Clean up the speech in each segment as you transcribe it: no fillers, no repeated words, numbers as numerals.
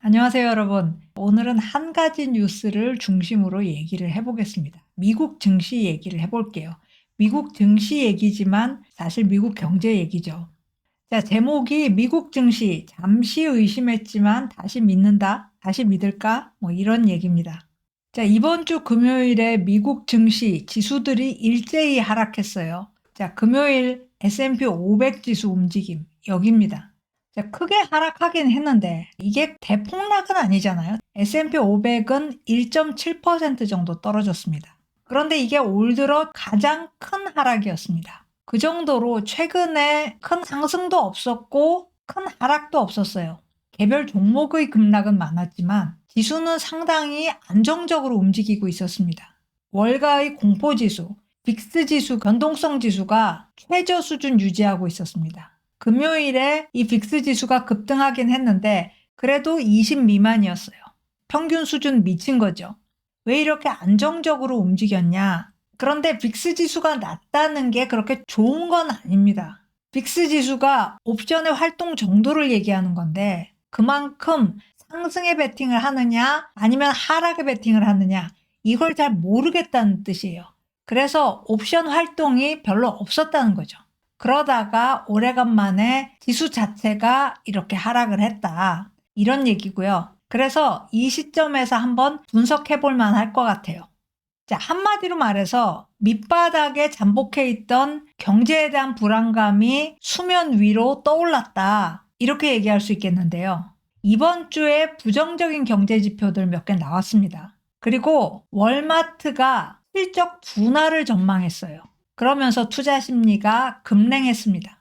안녕하세요, 여러분. 오늘은 한 가지 뉴스를 중심으로 얘기를 해보겠습니다. 미국 증시 얘기를 해볼게요. 미국 증시 얘기지만 사실 미국 경제 얘기죠. 자, 제목이 미국 증시 잠시 의심했지만 다시 믿는다? 다시 믿을까? 뭐 이런 얘기입니다. 자, 이번 주 금요일에 미국 증시 지수들이 일제히 하락했어요. 자, 금요일 S&P 500 지수 움직임 여기입니다. 자, 크게 하락하긴 했는데 이게 대폭락은 아니잖아요. S&P 500은 1.7% 정도 떨어졌습니다. 그런데 이게 올 들어 가장 큰 하락이었습니다. 그 정도로 최근에 큰 상승도 없었고 큰 하락도 없었어요. 개별 종목의 급락은 많았지만 지수는 상당히 안정적으로 움직이고 있었습니다. 월가의 공포지수, 빅스 지수, 변동성 지수가 최저 수준 유지하고 있었습니다. 금요일에 이 빅스 지수가 급등하긴 했는데 그래도 20 미만이었어요. 평균 수준 미친 거죠. 왜 이렇게 안정적으로 움직였냐? 그런데 빅스 지수가 낮다는 게 그렇게 좋은 건 아닙니다. 빅스 지수가 옵션의 활동 정도를 얘기하는 건데 그만큼 상승에 베팅을 하느냐 아니면 하락에 베팅을 하느냐 이걸 잘 모르겠다는 뜻이에요. 그래서 옵션 활동이 별로 없었다는 거죠. 그러다가 오래간만에 지수 자체가 이렇게 하락을 했다. 이런 얘기고요. 그래서 이 시점에서 한번 분석해 볼 만할 것 같아요. 자, 한마디로 말해서 밑바닥에 잠복해 있던 경제에 대한 불안감이 수면 위로 떠올랐다. 이렇게 얘기할 수 있겠는데요. 이번 주에 부정적인 경제 지표들 몇 개 나왔습니다. 그리고 월마트가 실적 둔화를 전망했어요. 그러면서 투자 심리가 급랭했습니다.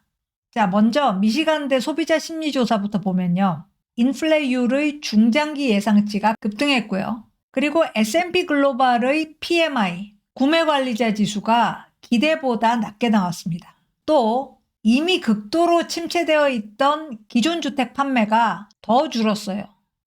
자, 먼저 미시간대 소비자 심리조사부터 보면요. 인플레이율의 중장기 예상치가 급등했고요. 그리고 S&P 글로벌의 PMI, 구매관리자 지수가 기대보다 낮게 나왔습니다. 또 이미 극도로 침체되어 있던 기존 주택 판매가 더 줄었어요.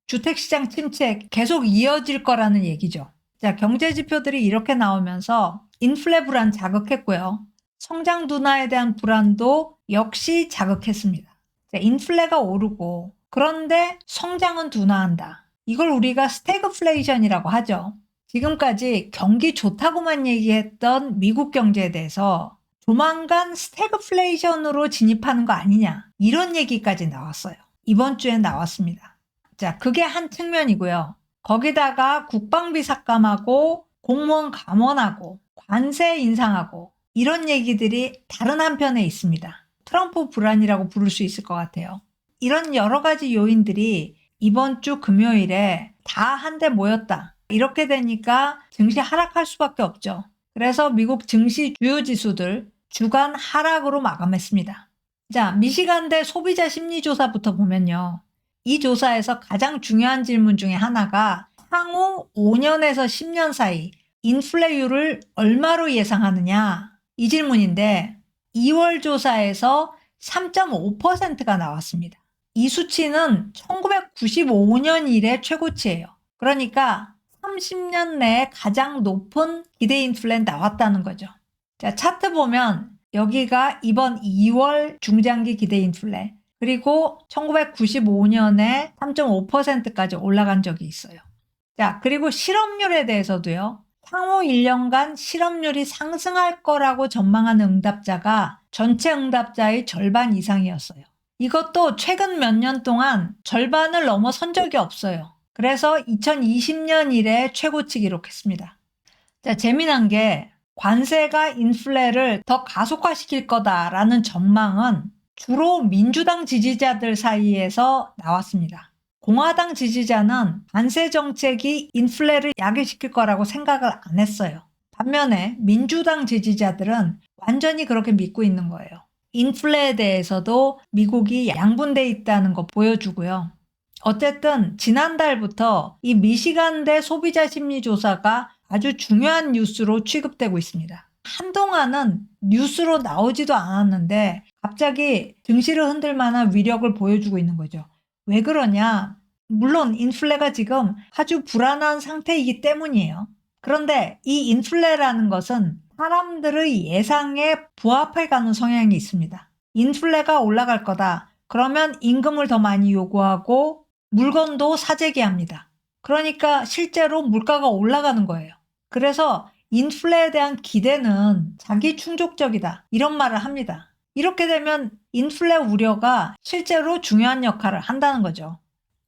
주택시장 침체 계속 이어질 거라는 얘기죠. 자, 경제 지표들이 이렇게 나오면서 인플레 불안 자극했고요. 성장 둔화에 대한 불안도 역시 자극했습니다. 자, 인플레가 오르고 그런데 성장은 둔화한다. 이걸 우리가 스태그플레이션이라고 하죠. 지금까지 경기 좋다고만 얘기했던 미국 경제에 대해서 조만간 스태그플레이션으로 진입하는 거 아니냐 이런 얘기까지 나왔어요. 이번 주에 나왔습니다. 자, 그게 한 측면이고요. 거기다가 국방비 삭감하고 공무원 감원하고 관세 인상하고 이런 얘기들이 다른 한편에 있습니다. 트럼프 불안이라고 부를 수 있을 것 같아요. 이런 여러 가지 요인들이 이번 주 금요일에 다 한데 모였다. 이렇게 되니까 증시 하락할 수밖에 없죠. 그래서 미국 증시 주요 지수들 주간 하락으로 마감했습니다. 자, 미시간대 소비자 심리조사부터 보면요. 이 조사에서 가장 중요한 질문 중에 하나가 향후 5년에서 10년 사이 인플레율을 얼마로 예상하느냐 이 질문인데 2월 조사에서 3.5%가 나왔습니다. 이 수치는 1995년 이래 최고치예요. 그러니까 30년 내에 가장 높은 기대 인플레 나왔다는 거죠. 자, 차트 보면 여기가 이번 2월 중장기 기대 인플레 그리고 1995년에 3.5%까지 올라간 적이 있어요. 자, 그리고 실업률에 대해서도요. 향후 1년간 실업률이 상승할 거라고 전망하는 응답자가 전체 응답자의 절반 이상이었어요. 이것도 최근 몇 년 동안 절반을 넘어선 적이 없어요. 그래서 2020년 이래 최고치 기록했습니다. 자, 재미난 게 관세가 인플레를 더 가속화시킬 거다라는 전망은 주로 민주당 지지자들 사이에서 나왔습니다. 공화당 지지자는 관세 정책이 인플레를 야기시킬 거라고 생각을 안 했어요. 반면에 민주당 지지자들은 완전히 그렇게 믿고 있는 거예요. 인플레에 대해서도 미국이 양분돼 있다는 거 보여주고요. 어쨌든 지난달부터 이 미시간대 소비자 심리조사가 아주 중요한 뉴스로 취급되고 있습니다. 한동안은 뉴스로 나오지도 않았는데 갑자기 증시를 흔들 만한 위력을 보여주고 있는 거죠. 왜 그러냐? 물론 인플레가 지금 아주 불안한 상태이기 때문이에요. 그런데 이 인플레라는 것은 사람들의 예상에 부합해 가는 성향이 있습니다. 인플레가 올라갈 거다. 그러면 임금을 더 많이 요구하고 물건도 사재기합니다. 그러니까 실제로 물가가 올라가는 거예요. 그래서 인플레에 대한 기대는 자기 충족적이다, 이런 말을 합니다. 이렇게 되면 인플레 우려가 실제로 중요한 역할을 한다는 거죠.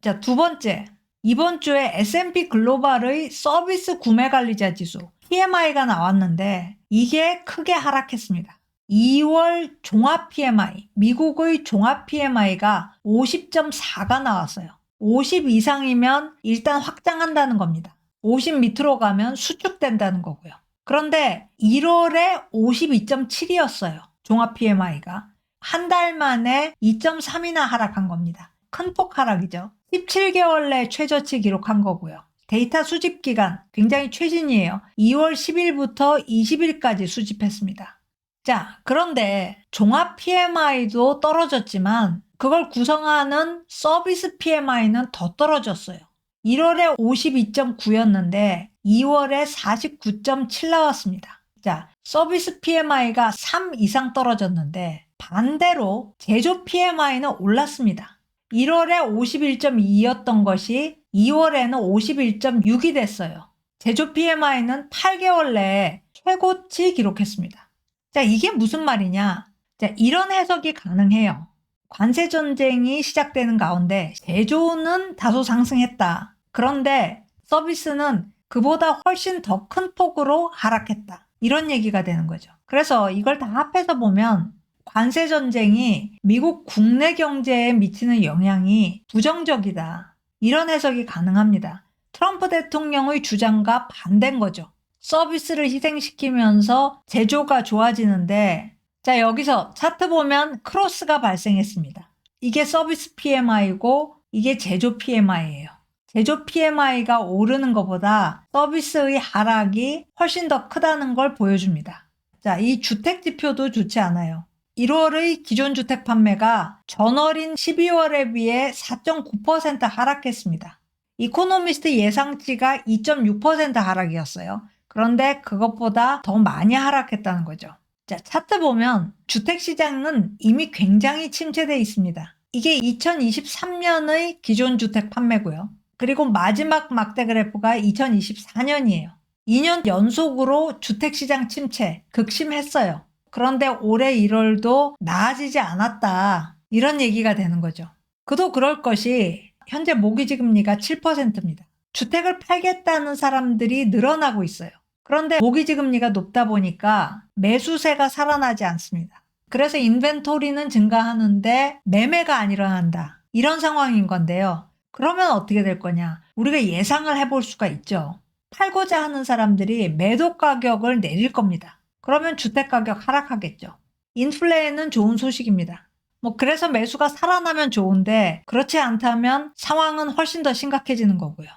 자, 두 번째, 이번 주에 S&P 글로벌의 서비스 구매관리자 지수 PMI가 나왔는데 이게 크게 하락했습니다. 2월 종합 PMI, 미국의 종합 PMI가 50.4가 나왔어요. 50 이상이면 일단 확장한다는 겁니다. 50 밑으로 가면 수축된다는 거고요. 그런데 1월에 52.7이었어요. 종합 PMI가. 한 달 만에 2.3이나 하락한 겁니다. 큰 폭 하락이죠. 17개월 내 최저치 기록한 거고요. 데이터 수집 기간 굉장히 최신이에요. 2월 10일부터 20일까지 수집했습니다. 자, 그런데 종합 PMI도 떨어졌지만 그걸 구성하는 서비스 PMI는 더 떨어졌어요. 1월에 52.9였는데 2월에 49.7 나왔습니다. 자, 서비스 PMI가 3 이상 떨어졌는데 반대로 제조 PMI는 올랐습니다. 1월에 51.2였던 것이 2월에는 51.6이 됐어요. 제조 PMI는 8개월 내에 최고치 기록했습니다. 자, 이게 무슨 말이냐? 자, 이런 해석이 가능해요. 관세 전쟁이 시작되는 가운데 제조는 다소 상승했다. 그런데 서비스는 그보다 훨씬 더 큰 폭으로 하락했다. 이런 얘기가 되는 거죠. 그래서 이걸 다 합해서 보면 관세 전쟁이 미국 국내 경제에 미치는 영향이 부정적이다. 이런 해석이 가능합니다. 트럼프 대통령의 주장과 반대인 거죠. 서비스를 희생시키면서 제조가 좋아지는데, 자, 여기서 차트 보면 크로스가 발생했습니다. 이게 서비스 PMI고 이게 제조 PMI예요. 제조 PMI가 오르는 것보다 서비스의 하락이 훨씬 더 크다는 걸 보여줍니다. 자, 이 주택 지표도 좋지 않아요. 1월의 기존 주택 판매가 전월인 12월에 비해 4.9% 하락했습니다. 이코노미스트 예상치가 2.6% 하락이었어요. 그런데 그것보다 더 많이 하락했다는 거죠. 자, 차트 보면 주택시장은 이미 굉장히 침체되어 있습니다. 이게 2023년의 기존 주택 판매고요. 그리고 마지막 막대 그래프가 2024년이에요. 2년 연속으로 주택시장 침체, 극심했어요. 그런데 올해 1월도 나아지지 않았다. 이런 얘기가 되는 거죠. 그도 그럴 것이 현재 모기지금리가 7%입니다. 주택을 팔겠다는 사람들이 늘어나고 있어요. 그런데 모기지금리가 높다 보니까 매수세가 살아나지 않습니다. 그래서 인벤토리는 증가하는데 매매가 안 일어난다. 이런 상황인 건데요. 그러면 어떻게 될 거냐? 우리가 예상을 해볼 수가 있죠. 팔고자 하는 사람들이 매도 가격을 내릴 겁니다. 그러면 주택가격 하락하겠죠. 인플레는 좋은 소식입니다. 그래서 매수가 살아나면 좋은데 그렇지 않다면 상황은 훨씬 더 심각해지는 거고요.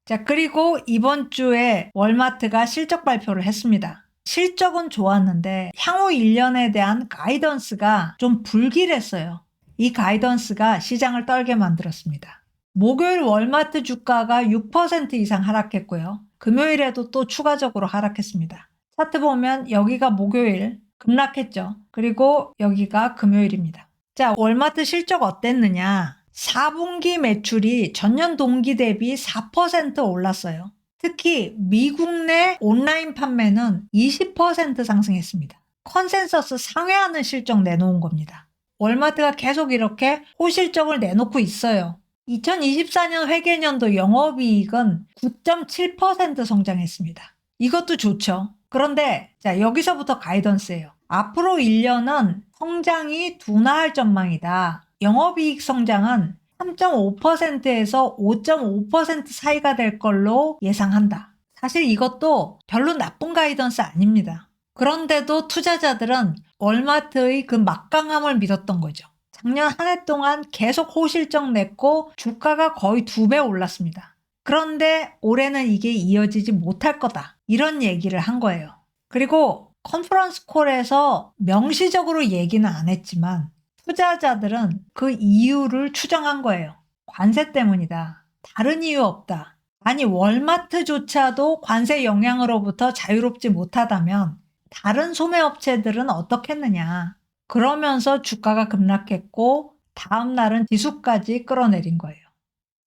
자, 그리고 이번 주에 월마트가 실적 발표를 했습니다. 실적은 좋았는데 향후 1년에 대한 가이던스가 좀 불길했어요. 이 가이던스가 시장을 떨게 만들었습니다. 목요일 월마트 주가가 6% 이상 하락했고요. 금요일에도 또 추가적으로 하락했습니다. 차트 보면 여기가 목요일 급락했죠. 그리고 여기가 금요일입니다. 자, 월마트 실적 어땠느냐? 4분기 매출이 전년 동기 대비 4% 올랐어요. 특히 미국 내 온라인 판매는 20% 상승했습니다. 컨센서스 상회하는 실적 내놓은 겁니다. 월마트가 계속 이렇게 호실적을 내놓고 있어요. 2024년 회계년도 영업이익은 9.7% 성장했습니다. 이것도 좋죠. 그런데 자, 여기서부터 가이던스예요. 앞으로 1년은 성장이 둔화할 전망이다. 영업이익 성장은 3.5%에서 5.5% 사이가 될 걸로 예상한다. 사실 이것도 별로 나쁜 가이던스 아닙니다. 그런데도 투자자들은 월마트의 그 막강함을 믿었던 거죠. 작년 한 해 동안 계속 호실적 냈고 주가가 거의 2배 올랐습니다. 그런데 올해는 이게 이어지지 못할 거다. 이런 얘기를 한 거예요. 그리고 컨퍼런스 콜에서 명시적으로 얘기는 안 했지만 투자자들은 그 이유를 추정한 거예요. 관세 때문이다. 다른 이유 없다. 아니, 월마트조차도 관세 영향으로부터 자유롭지 못하다면 다른 소매업체들은 어떻겠느냐. 그러면서 주가가 급락했고 다음 날은 지수까지 끌어내린 거예요.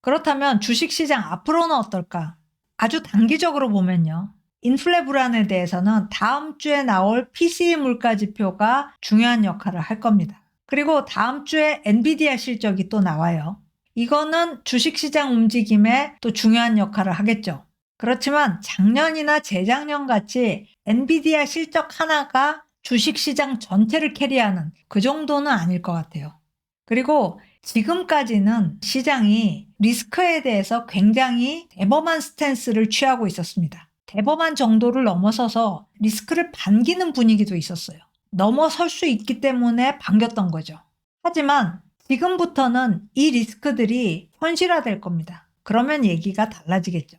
그렇다면 주식시장 앞으로는 어떨까? 아주 단기적으로 보면요. 인플레 불안에 대해서는 다음 주에 나올 PCE 물가 지표가 중요한 역할을 할 겁니다. 그리고 다음 주에 엔비디아 실적이 또 나와요. 이거는 주식시장 움직임에 또 중요한 역할을 하겠죠. 그렇지만 작년이나 재작년 같이 엔비디아 실적 하나가 주식시장 전체를 캐리하는 그 정도는 아닐 것 같아요. 그리고 지금까지는 시장이 리스크에 대해서 굉장히 대범한 스탠스를 취하고 있었습니다. 대범한 정도를 넘어서서 리스크를 반기는 분위기도 있었어요. 넘어설 수 있기 때문에 반겼던 거죠. 하지만 지금부터는 이 리스크들이 현실화될 겁니다. 그러면 얘기가 달라지겠죠.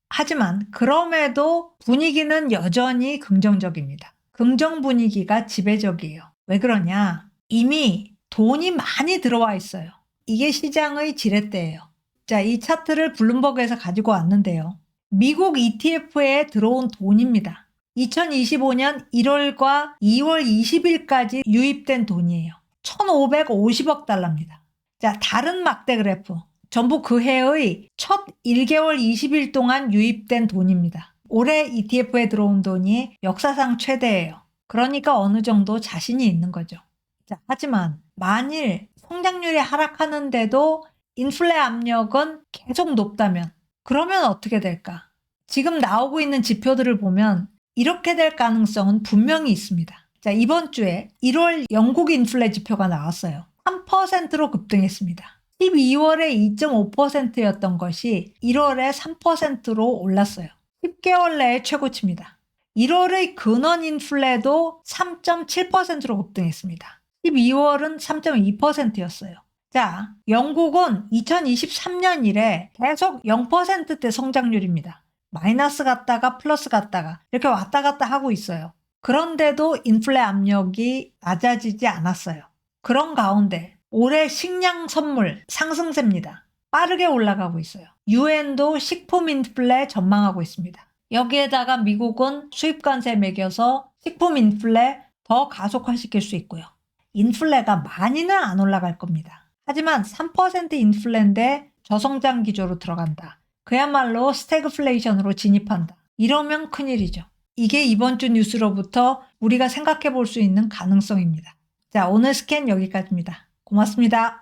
하지만 그럼에도 분위기는 여전히 긍정적입니다. 긍정 분위기가 지배적이에요. 왜 그러냐? 이미 돈이 많이 들어와 있어요. 이게 시장의 지렛대예요. 자, 이 차트를 블룸버그에서 가지고 왔는데요. 미국 ETF에 들어온 돈입니다. 2025년 1월과 2월 20일까지 유입된 돈이에요. 1,550억 달러입니다. 자, 다른 막대 그래프. 전부 그 해의 첫 1개월 20일 동안 유입된 돈입니다. 올해 ETF에 들어온 돈이 역사상 최대예요. 그러니까 어느 정도 자신이 있는 거죠. 자, 하지만 만일 성장률이 하락하는데도 인플레 압력은 계속 높다면 그러면 어떻게 될까? 지금 나오고 있는 지표들을 보면 이렇게 될 가능성은 분명히 있습니다. 자, 이번 주에 1월 영국 인플레 지표가 나왔어요. 3%로 급등했습니다. 12월에 2.5%였던 것이 1월에 3%로 올랐어요. 10개월 내에 최고치입니다. 1월의 근원 인플레도 3.7%로 급등했습니다. 12월은 3.2%였어요. 자, 영국은 2023년 이래 계속 0%대 성장률입니다. 마이너스 갔다가 플러스 갔다가 이렇게 왔다 갔다 하고 있어요. 그런데도 인플레 압력이 낮아지지 않았어요. 그런 가운데 올해 식량 선물 상승세입니다. 빠르게 올라가고 있어요. 유엔도 식품 인플레 전망하고 있습니다. 여기에다가 미국은 수입관세 매겨서 식품 인플레 더 가속화시킬 수 있고요. 인플레가 많이는 안 올라갈 겁니다. 하지만 3% 인플레인데 저성장 기조로 들어간다. 그야말로 스태그플레이션으로 진입한다. 이러면 큰일이죠. 이게 이번 주 뉴스로부터 우리가 생각해 볼 수 있는 가능성입니다. 자, 오늘 스캔 여기까지입니다. 고맙습니다.